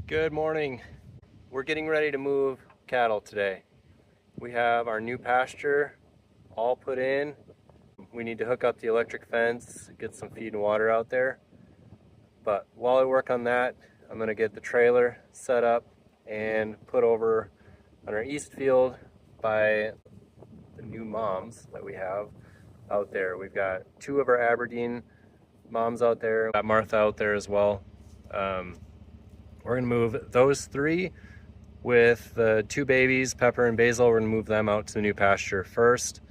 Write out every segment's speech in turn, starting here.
Good morning. We're getting ready to move cattle today. We have our new pasture all put in. We need to hook up the electric fence, get some feed and water out there. But while I work on that, I'm going to get the trailer set up and put over on our east field by the new moms that we have out there. We've got two of our Aberdeen moms out there. We've got Martha out there as well. We're gonna move those three with the two babies, Pepper and Basil. We're gonna move them out to the new pasture first.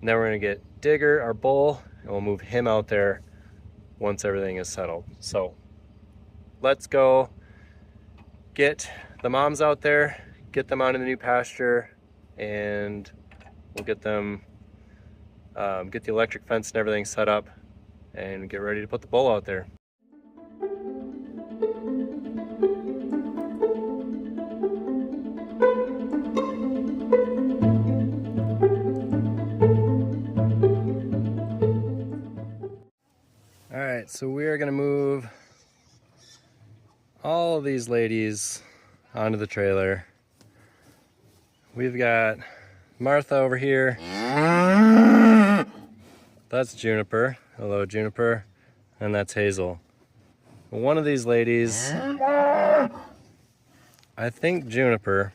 And then we're gonna get Digger, our bull, and we'll move him out there once everything is settled. So let's go get the moms out there, get them onto the new pasture, and we'll get them, get the electric fence and everything set up and get ready to put the bull out there. All right, so we are gonna move all of these ladies onto the trailer. We've got Martha over here. That's Juniper. Hello, Juniper. And that's Hazel. One of these ladies, I think Juniper,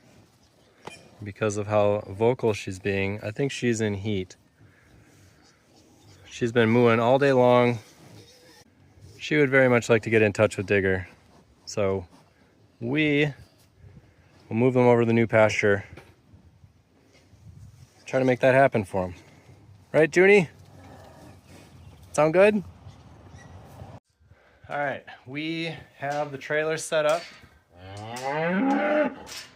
because of how vocal she's being, I think she's in heat. She's been mooing all day long. She would very much like to get in touch with Digger. So we will move them over to the new pasture. Try to make that happen for them. Right, Junie? Sound good? All right, we have the trailer set up.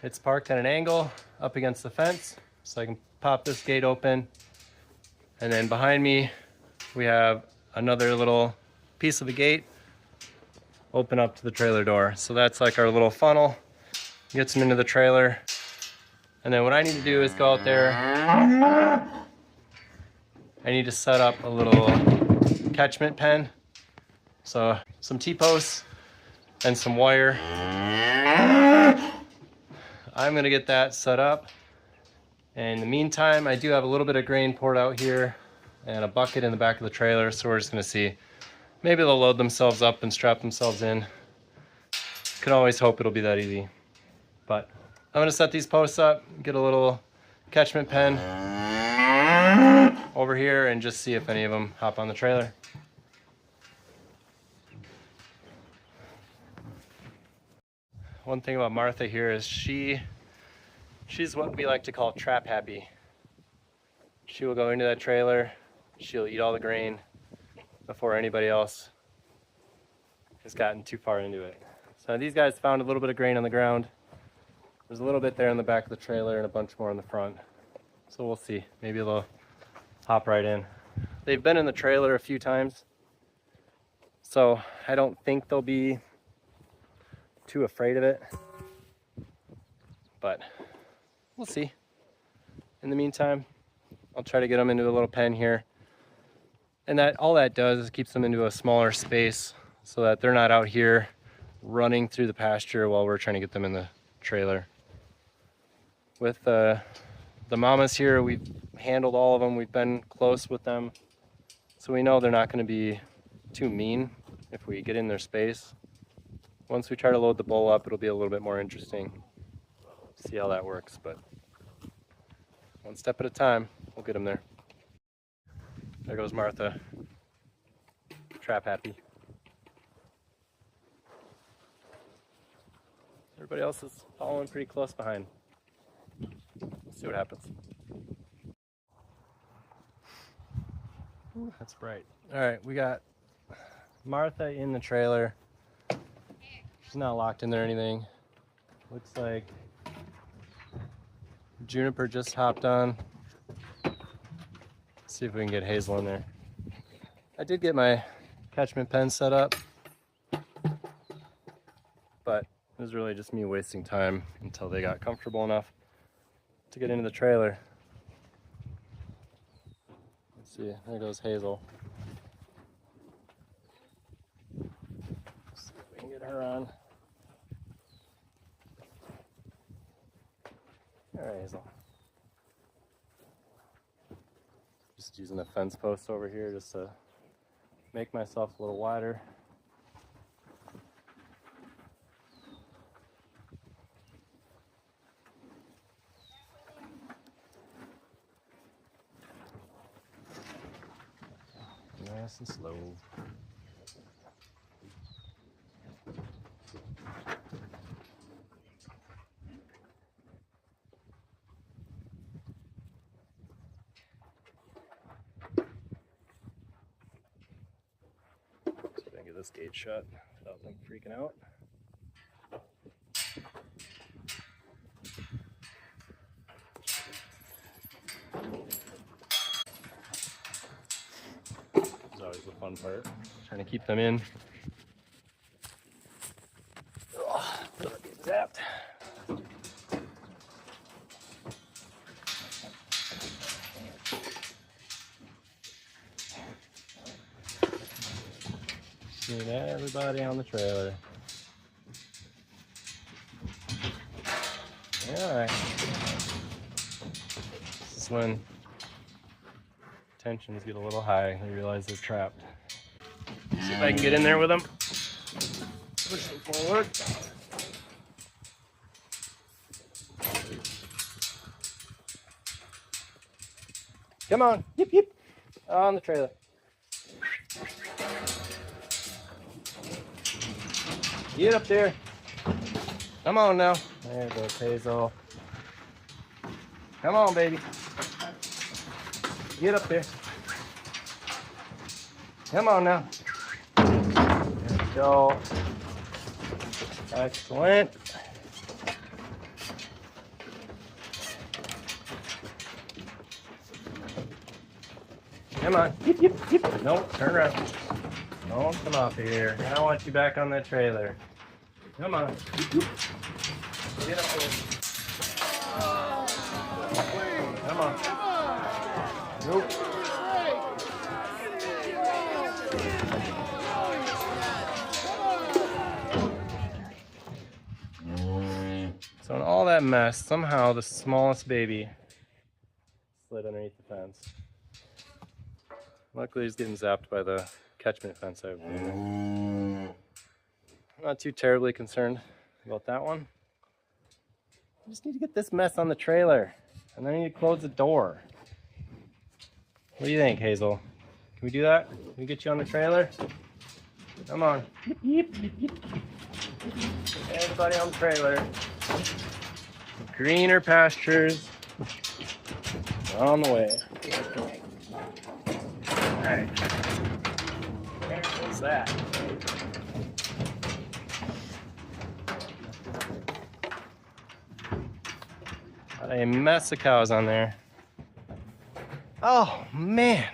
It's parked at an angle up against the fence, so I can pop this gate open. And then behind me, we have another little piece of a gate open up to the trailer door. So that's like our little funnel, gets them into the trailer. And then what I need to do is go out there. I need to set up a little catchment pen. So some T-posts and some wire. I'm gonna get that set up. And in the meantime, I do have a little bit of grain poured out here and a bucket in the back of the trailer. So we're just gonna see, maybe they'll load themselves up and strap themselves in. Can always hope it'll be that easy. But I'm gonna set these posts up, get a little catchment pen over here and just see if any of them hop on the trailer. One thing about Martha here is she's what we like to call trap happy. She will go into that trailer, she'll eat all the grain before anybody else has gotten too far into it. So these guys found a little bit of grain on the ground. There's a little bit there in the back of the trailer and a bunch more in the front. So we'll see, maybe they'll hop right in. They've been in the trailer a few times, so I don't think they'll be too afraid of it, but we'll see. In the meantime, I'll try to get them into a little pen here, and that all that does is keeps them into a smaller space so that they're not out here running through the pasture while we're trying to get them in the trailer. With the mamas here, we've handled all of them. We've been close with them, so we know they're not going to be too mean if we get in their space. Once we try to load the bull up, it'll be a little bit more interesting. See how that works, but one step at a time, we'll get them there. There goes Martha, trap happy. Everybody else is following pretty close behind. Let's see what happens. Ooh, that's bright. All right, we got Martha in the trailer. She's not locked in there or anything. Looks like Juniper just hopped on. Let's see if we can get Hazel in there. I did get my catchment pen set up, but it was really just me wasting time until they got comfortable enough to get into the trailer. Let's see, there goes Hazel. Let's see if we can get her on. Alright, Hazel. Just using the fence post over here just to make myself a little wider. Nice and slow. Get this gate shut without them freaking out. This is always the fun part, trying to keep them in. Oh, get zapped. See everybody on the trailer. Alright. This is when tensions get a little high. They realize they're trapped. See if I can get in there with them. Push them forward. Come on. Yip, yip. On the trailer. Get up there. Come on now. There goes Hazel. Come on, baby. Get up there. Come on now. There we go. Excellent. Come on. Yip, yip, yip. Nope, turn around. Don't come off here. I want you back on that trailer. Come on. Get up there. Come on. Nope. So in all that mess, somehow the smallest baby slid underneath the fence. Luckily he's getting zapped by the catchment fence over there. I'm not too terribly concerned about that one. I just need to get this mess on the trailer, and then I need to close the door. What do you think, Hazel? Can we do that? Can we get you on the trailer? Come on. Yip, yip, yip, yip. Everybody on the trailer. Greener pastures are on the way. Alright. What's that? Got a mess of cows on there. Oh man!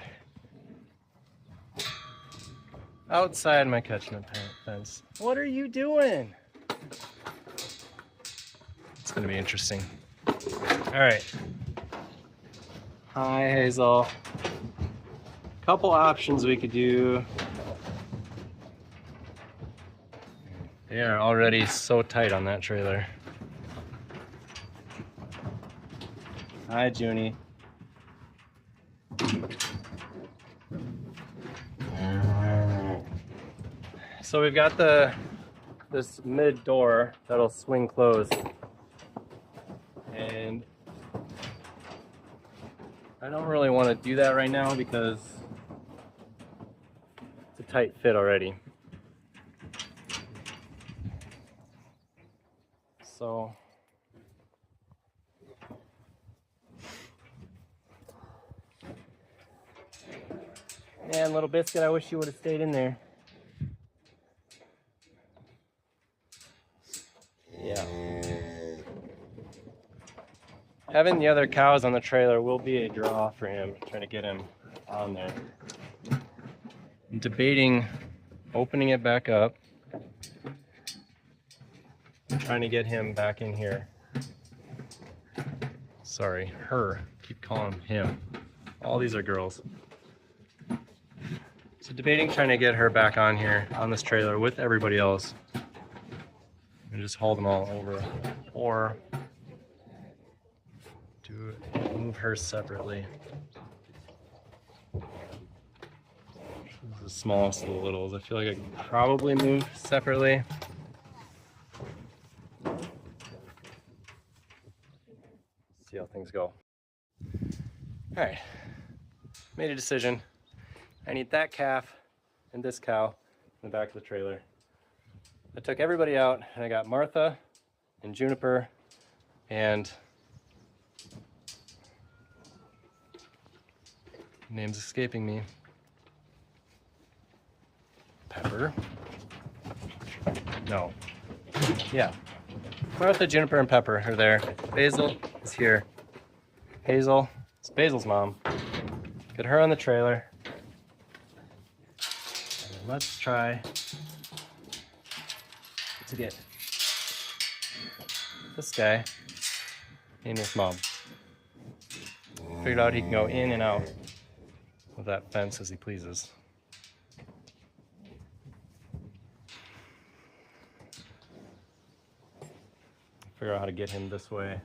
Outside my catchment fence. What are you doing? It's gonna be interesting. Alright. Hi, Hazel. Couple options we could do. They are already so tight on that trailer. Hi, Junie. So we've got this mid door that'll swing closed, and I don't really want to do that right now because it's a tight fit already. So man, little biscuit, I wish you would have stayed in there. Yeah. Having the other cows on the trailer will be a draw for him, trying to get him on there. I'm debating opening it back up, trying to get him back in here. Sorry, her. Keep calling him him. All these are girls. So debating trying to get her back on here, on this trailer with everybody else. And just haul them all over. Or move her separately. She's the smallest of the littles. I feel like I can probably move separately. See how things go. All right, made a decision. I need that calf and this cow in the back of the trailer. I took everybody out and I got Martha and Juniper and name's escaping me. Pepper. No. Yeah. Martha, Juniper, and Pepper are there. Basil is here. Hazel. It's Basil's mom. Get her on the trailer. And let's try to get this guy in his mom. Figured out he can go in and out of that fence as he pleases. Figure out how to get him this way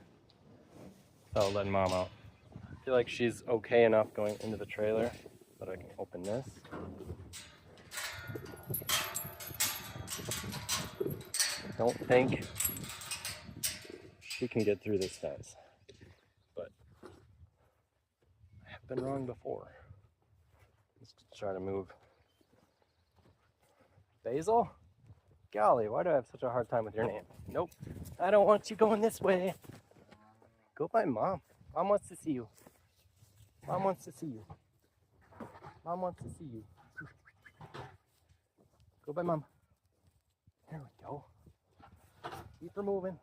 without letting mom out. I feel like she's okay enough going into the trailer, but I can open this. I don't think she can get through this fence, but I have been wrong before. Let's try to move. Basil? Golly, why do I have such a hard time with your name? Nope, I don't want you going this way. Go by mom. Mom wants to see you. Mom wants to see you. Mom wants to see you. Go by mom. There we go. Keep her moving.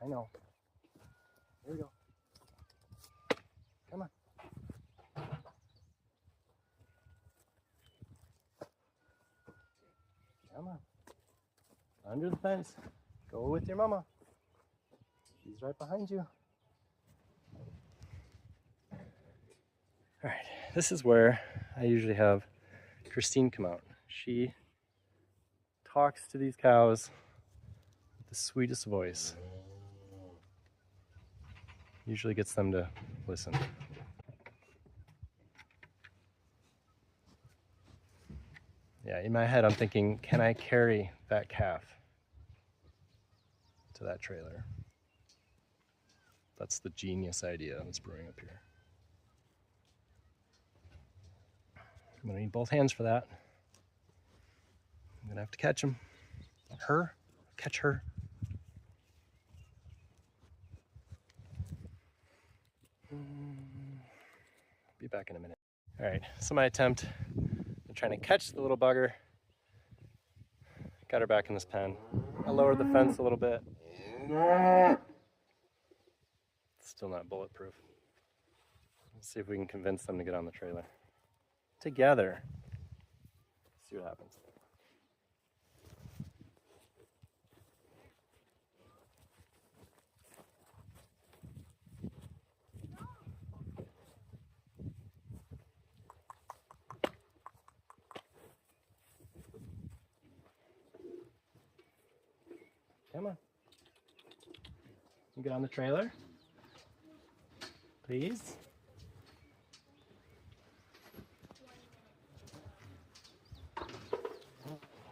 I know. There we go. Come on. Come on. Under the fence. Go with your mama. She's right behind you. All right, this is where I usually have Christine come out. She talks to these cows with the sweetest voice. Usually gets them to listen. Yeah, in my head I'm thinking, can I carry that calf to that trailer? That's the genius idea that's brewing up here. I'm gonna need both hands for that. I'm gonna have to catch him. Her, catch her. Be back in a minute. All right, so my attempt at trying to catch the little bugger. Got her back in this pen. I lowered the fence a little bit. Still not bulletproof. Let's see if we can convince them to get on the trailer. Together. See what happens. Come on. You get on the trailer? Please?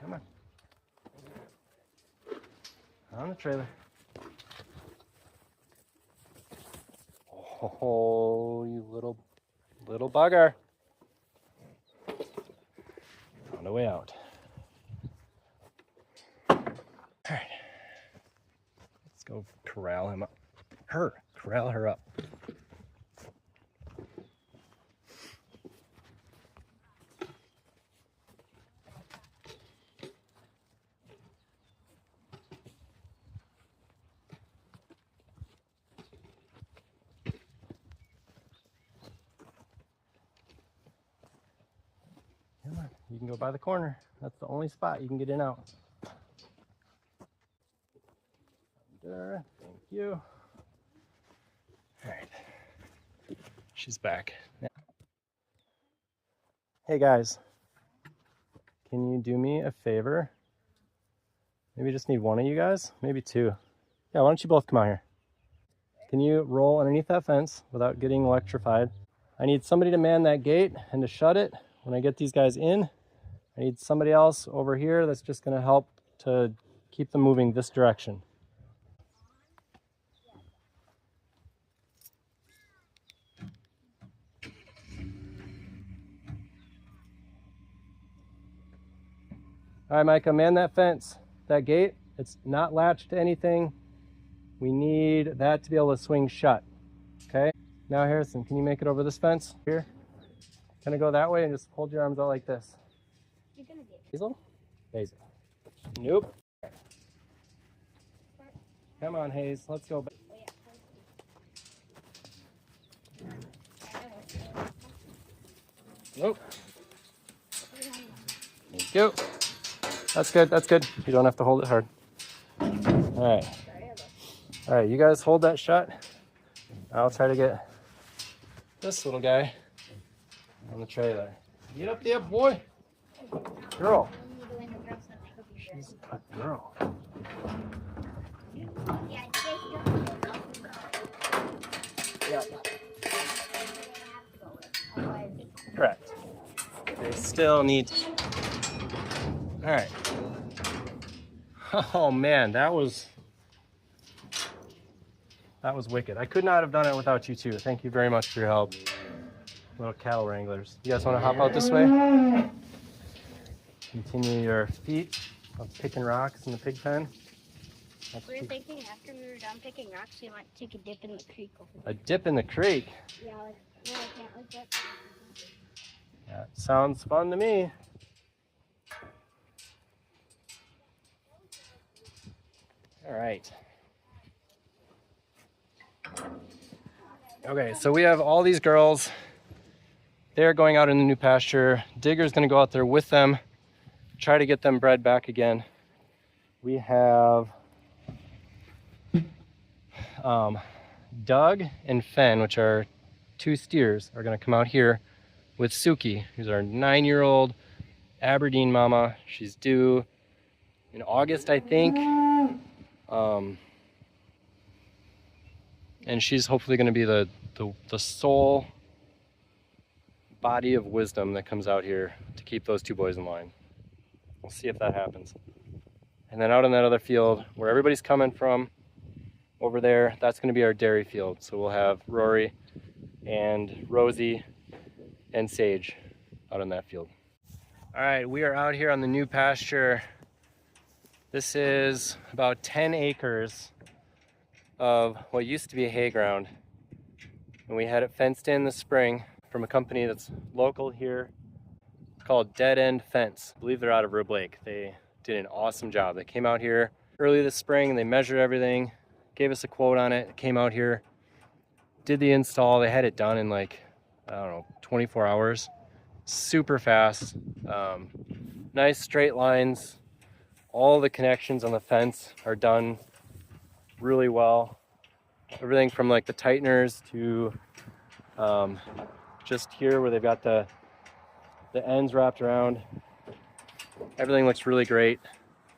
Come on. On the trailer. Oh, you little bugger. Found a way out. All right. Let's go corral him up. Corral her up. Come on, you can go by the corner. That's the only spot you can get in out. There, thank you. All right, she's back. Hey guys, can you do me a favor? Maybe just need one of you guys, maybe two. Yeah, why don't you both come out here? can you roll underneath that fence without getting electrified? I need somebody to man that gate and to shut it when I get these guys in. I need somebody else over here that's just going to help to keep them moving this direction. All right, Micah, man that fence, that gate. It's not latched to anything. We need that to be able to swing shut, okay? Now, Harrison, can you make it over this fence here? Kind of go that way and just hold your arms out like this. You're gonna get Hazel? Hazel. Nope. Come on, Hayes, let's go. Nope. Thank you. That's good, that's good. You don't have to hold it hard. All right. All right, you guys hold that shut. I'll try to get this little guy on the trailer. Get up there, boy. Girl. She's a girl. Yeah. Correct. They still need. All right. Oh man, that was wicked. I could not have done it without you two. Thank you very much for your help. Little cattle wranglers. You guys want to hop out this way? Continue your feat of picking rocks in the pig pen. We were thinking after we were done picking rocks, we might take a dip in the creek over there. A dip in the creek? Yeah, like, no, I can't like that. That sounds fun to me. All right. Okay, so we have all these girls. They're going out in the new pasture. Digger's gonna go out there with them, try to get them bred back again. We have Doug and Fen, which are two steers, are gonna come out here with Suki, who's our 9-year-old Aberdeen mama. She's due in August, I think. And she's hopefully going to be the sole body of wisdom that comes out here to keep those two boys in line. We'll see if that happens. And then out in that other field where everybody's coming from over there, that's going to be our dairy field. So we'll have Rory and Rosie and Sage out in that field. All right, we are out here on the new pasture. This is about 10 acres of what used to be a hay ground. And we had it fenced in this spring from a company that's local here. It's called Dead End Fence. I believe they're out of Rib Lake. They did an awesome job. They came out here early this spring and they measured everything, gave us a quote on it, came out here, did the install. They had it done in like, I don't know, 24 hours. Super fast. Nice straight lines. All the connections on the fence are done really well. Everything from like the tighteners to just here where they've got the ends wrapped around. Everything looks really great.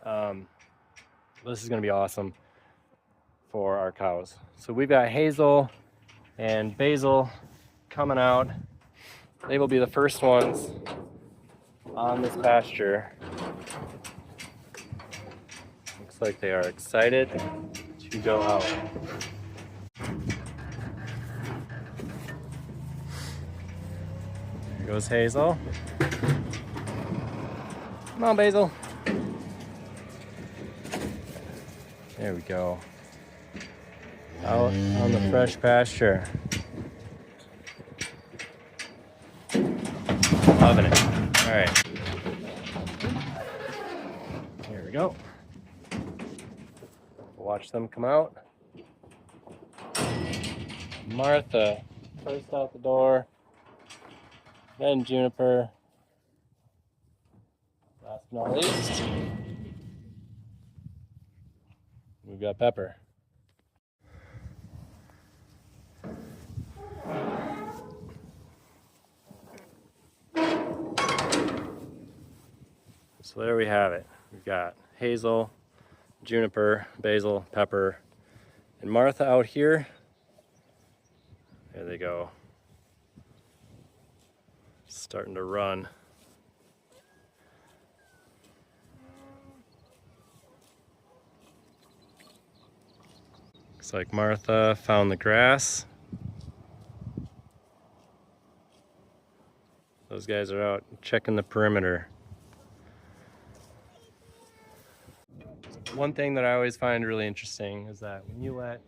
This is gonna be awesome for our cows. So we've got Hazel and Basil coming out. They will be the first ones on this pasture. Looks like they are excited to go out. There goes Hazel. Come on, Basil. There we go. Out on the fresh pasture. Loving it. All right. Here we go. Watch them come out. Martha, first out the door. Then Juniper. Last but not least, we've got Pepper. So there we have it. We've got Hazel, Juniper, Basil, Pepper, and Martha out here they go. Starting to run. Looks like Martha found the grass. Those guys are out checking the perimeter. One thing that I always find really interesting is that when you let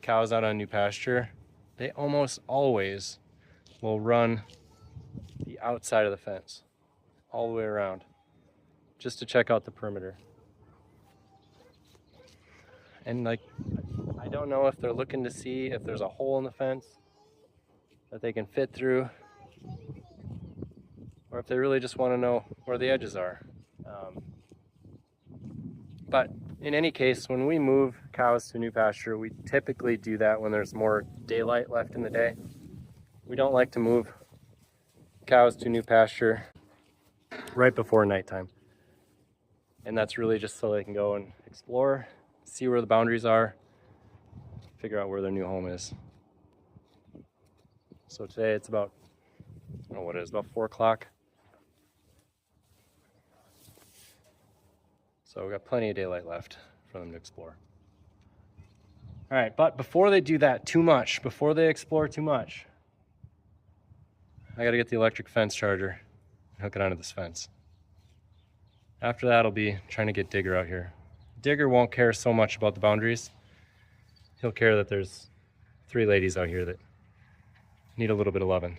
cows out on new pasture, they almost always will run the outside of the fence all the way around just to check out the perimeter. And like, I don't know if they're looking to see if there's a hole in the fence that they can fit through, or if they really just want to know where the edges are. But in any case, when we move cows to new pasture, we typically do that when there's more daylight left in the day. We don't like to move cows to new pasture right before nighttime. And that's really just so they can go and explore, see where the boundaries are, figure out where their new home is. So today it's about, I don't know what it is, about 4 o'clock. So we've got plenty of daylight left for them to explore. All right, but before they do that too much, before they explore too much, I gotta get the electric fence charger and hook it onto this fence. After that, I'll be trying to get Digger out here. Digger won't care so much about the boundaries. He'll care that there's 3 ladies out here that need a little bit of loving.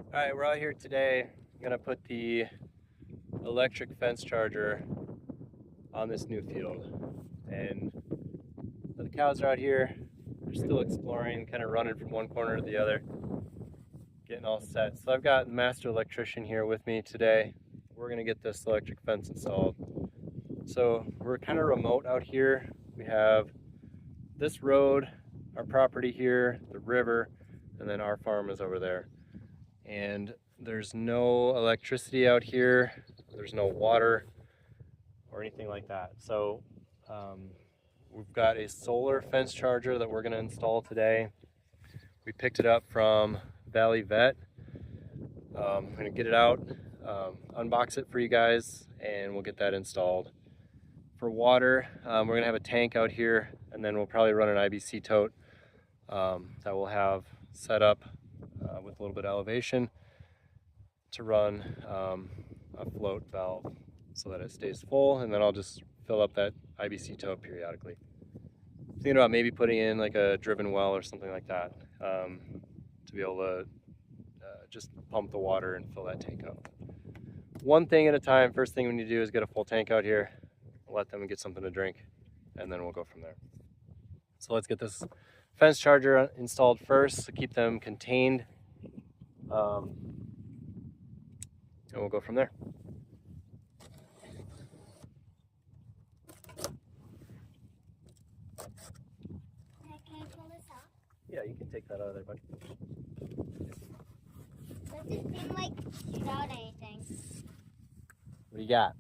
Alright, we're out here today. I'm gonna put the electric fence charger on this new field. And the cows are out here. They're still exploring, kind of running from one corner to the other, getting all set. So I've got the master electrician here with me today. We're gonna get this electric fence installed. So we're kind of remote out here. We have this road, our property here, the river, and then our farm is over there. And there's no electricity out here, there's no water or anything like that. So we've got a solar fence charger that we're going to install today. We picked it up from Valley Vet. I'm going to get it out, unbox it for you guys, and we'll get that installed. For water, we're going to have a tank out here, and then we'll probably run an IBC tote that we'll have set up with a little bit of elevation to run a float valve so that it stays full, and then I'll just fill up that IBC tote periodically. Thinking about maybe putting in like a driven well or something like that to be able to just pump the water and fill that tank up. One thing at a time. First thing we need to do is get a full tank out here, let them get something to drink, and then we'll go from there. So let's get this fence charger installed first to keep them contained, and we'll go from there. Can I pull this off? Yeah, you can take that out of there, bud. Does it seem like without anything? What do you got?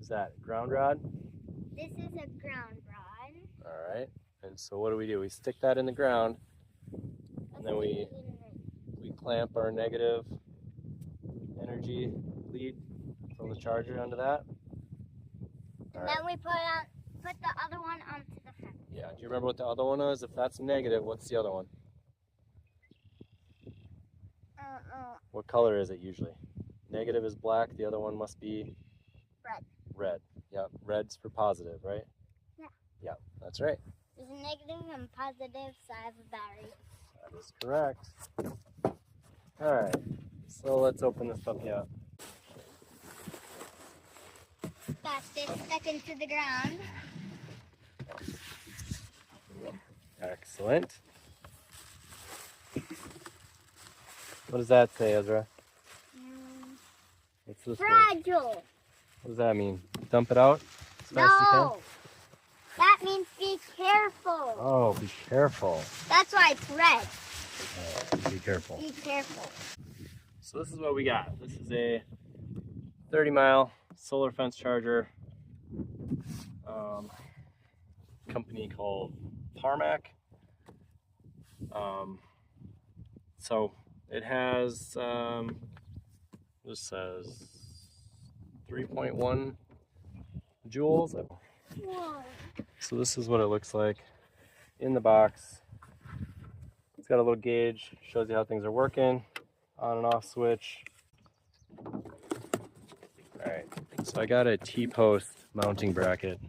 Is that a ground rod? This is a ground rod. All right. And so what do? We stick that in the ground, and then we clamp our negative energy lead from the charger onto that. And then we put the other one onto the fence. Yeah. Do you remember what the other one is? If that's negative, what's the other one? What color is it usually? Negative is black. The other one must be Red. red. Yeah. Red's for positive, right? Yeah. Yeah. That's right. Isn't negative and positive side of a battery. That is correct. Alright, so let's open this puppy up. Got this stuck into the ground. Excellent. What does that say, Ezra? What's this word? Fragile. What does that mean? Dump it out as fast as you can? No. That means be careful. Oh, be careful. That's why it's red. Be careful. Be careful. So this is what we got. This is a 30-mile solar fence charger. Company called Parmac. So it has, this says 3.1 joules. Whoa. So this is what it looks like in the box. It's got a little gauge, shows you how things are working, on and off switch. Alright, so I got a T-post mounting bracket.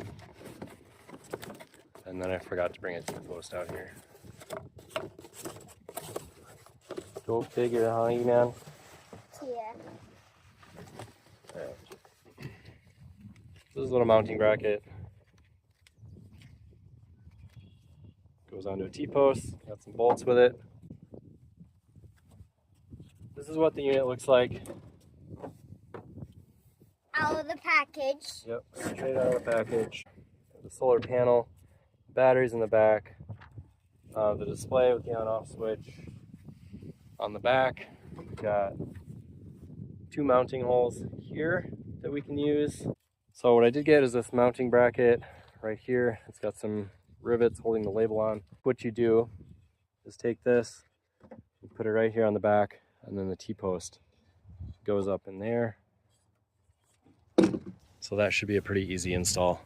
And then I forgot to bring a T-post out here. Go figure, huh, you man? Yeah. Alright. This is a little mounting bracket. Goes onto a T-post, got some bolts with it. This is what the unit looks like. Out of the package. Yep, straight out of the package. The solar panel, batteries in the back, the display with the on-off switch. On the back, we've got 2 mounting holes here that we can use. So what I did get is this mounting bracket right here. It's got some rivets holding the label on. What you do is take this, you put it right here on the back, and then the T-post goes up in there. So that should be a pretty easy install.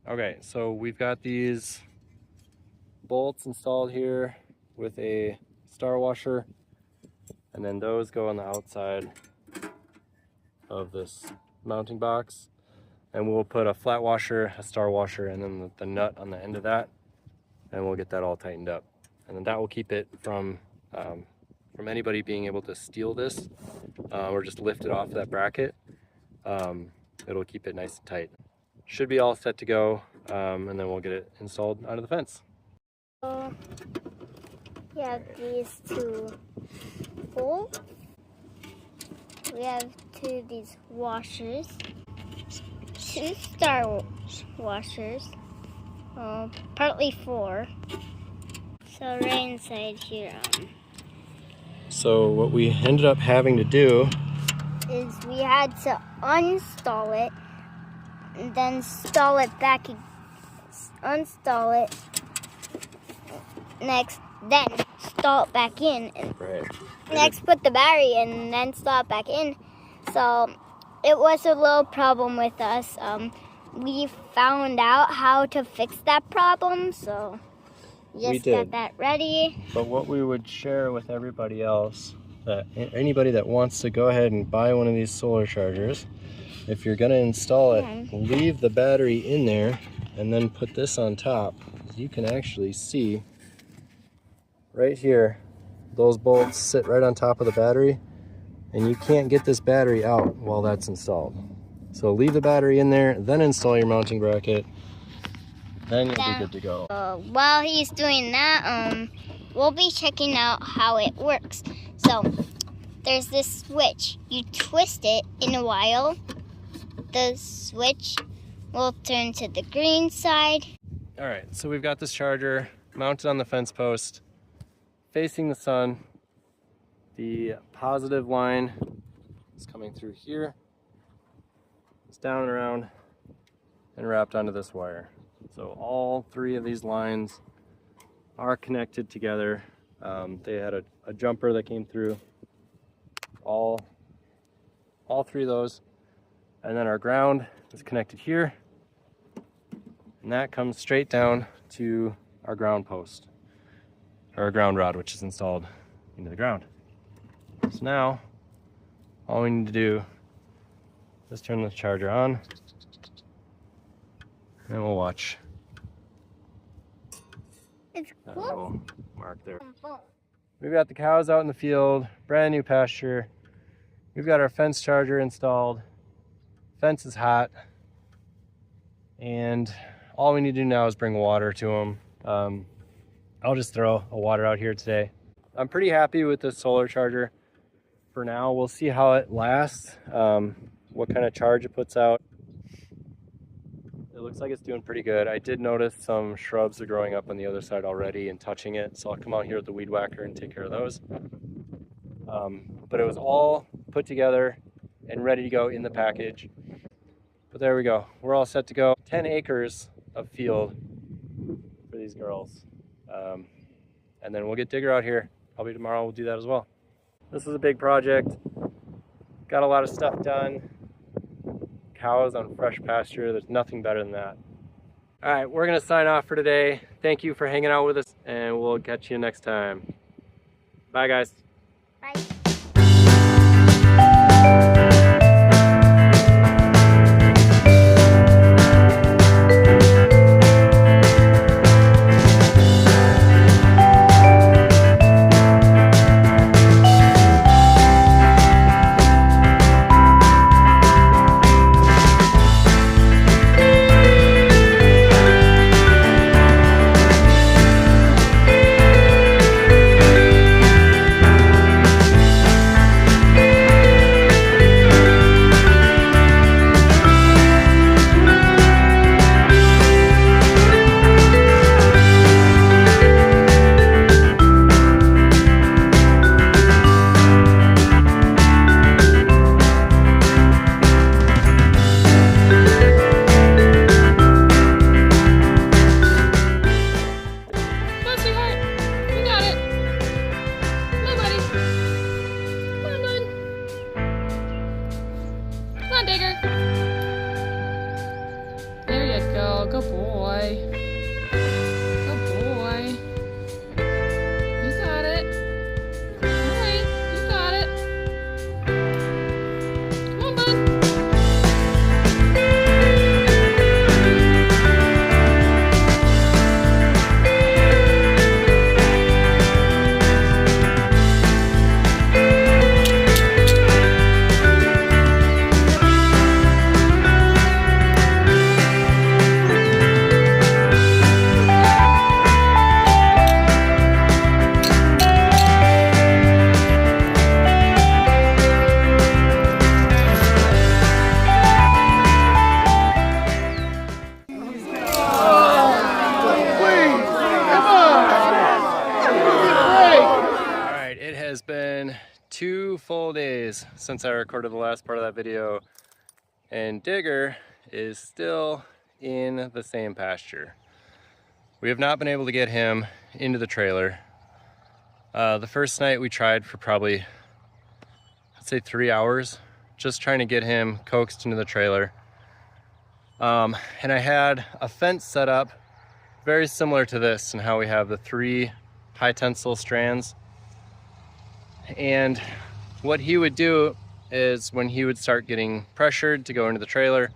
Okay, so we've got these bolts installed here with a star washer, and then those go on the outside of this mounting box, and we'll put a flat washer, a star washer, and then the nut on the end of that, and we'll get that all tightened up, and then that will keep it from anybody being able to steal this or just lift it off that bracket. It'll keep it nice and tight. Should be all set to go, and then we'll get it installed onto the fence. We have these 2 bolts. We have 2 of these washers. 2 star washers. Partly 4. So right inside here. So what we ended up having to do is we had to uninstall it and then install it back, unstall it next, then install it back in, and next put the battery in and then install it back in. So it was a little problem with us. We found out how to fix that problem, so just got that ready. But what we would share with everybody else, that anybody that wants to go ahead and buy one of these solar chargers, if you're going to install it, leave the battery in there and then put this on top. You can actually see right here, those bolts sit right on top of the battery, and you can't get this battery out while that's installed. So leave the battery in there, then install your mounting bracket, then you'll be good to go. While he's doing that, we'll be checking out how it works. So there's this switch. You twist it in a while, the switch will turn to the green side. All right, so we've got this charger mounted on the fence post, facing the sun. The positive line is coming through here. It's down and around and wrapped onto this wire. So all 3 of these lines are connected together. They had a jumper that came through all 3 of those. And then our ground is connected here. And that comes straight down to our ground post, or our ground rod, which is installed into the ground. So now, all we need to do is turn the charger on, and we'll watch. It's That close. little mark there. We've got the cows out in the field, brand new pasture. We've got our fence charger installed. Fence is hot. And all we need to do now is bring water to them. I'll just throw a water out here today. I'm pretty happy with this solar charger for now. We'll see how it lasts, what kind of charge it puts out. It looks like it's doing pretty good. I did notice some shrubs are growing up on the other side already and touching it, so I'll come out here with the weed whacker and take care of those. But it was all put together and ready to go in the package. But there we go. We're all set to go. 10 acres of field for these girls. And then we'll get Digger out here. Probably tomorrow we'll do that as well. This is a big project. Got a lot of stuff done. Cows on fresh pasture. There's nothing better than that. All right, we're gonna sign off for today. Thank you for hanging out with us, and we'll catch you next time. Bye, guys. Bye. Good boy. Good boy. You got it. Alright, you got it. Come on, bud. It's been 2 full days since I recorded the last part of that video, and Digger is still in the same pasture. We have not been able to get him into the trailer. The first night we tried for probably, I'd say 3 hours, just trying to get him coaxed into the trailer. And I had a fence set up very similar to this, and how we have the 3 high tensile strands. And what he would do is, when he would start getting pressured to go into the trailer,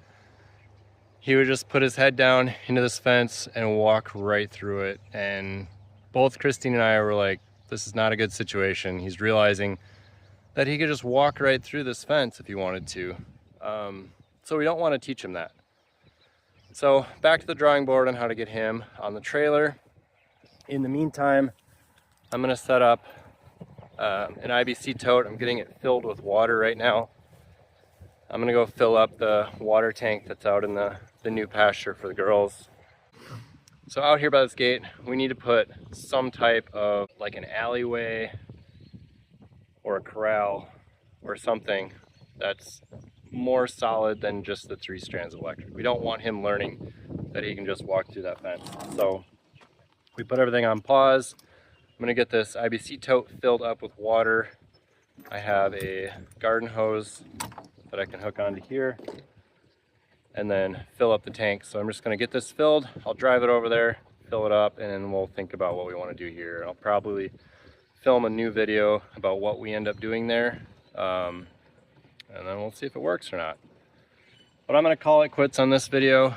he would just put his head down into this fence and walk right through it. And both Christine and I were like, this is not a good situation. He's realizing that he could just walk right through this fence if he wanted to. So we don't want to teach him that. So back to the drawing board on how to get him on the trailer. In the meantime, I'm gonna set up an IBC tote. I'm getting it filled with water right now. I'm gonna go fill up the water tank that's out in the new pasture for the girls. So out here by this gate, we need to put some type of, like, an alleyway or a corral or something that's more solid than just the 3 strands of electric. We don't want him learning that he can just walk through that fence. So we put everything on pause. I'm gonna get this IBC tote filled up with water. I have a garden hose that I can hook onto here and then fill up the tank. So I'm just gonna get this filled. I'll drive it over there, fill it up, and then we'll think about what we wanna do here. I'll probably film a new video about what we end up doing there. And then we'll see if it works or not. But I'm gonna call it quits on this video.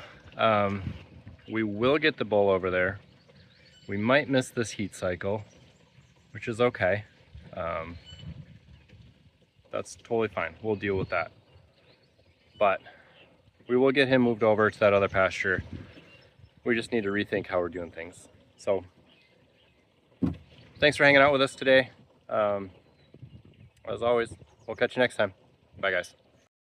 We will get the bull over there. We might miss this heat cycle, which is okay. That's totally fine. We'll deal with that. But we will get him moved over to that other pasture. We just need to rethink how we're doing things. So thanks for hanging out with us today. As always, we'll catch you next time. Bye, guys.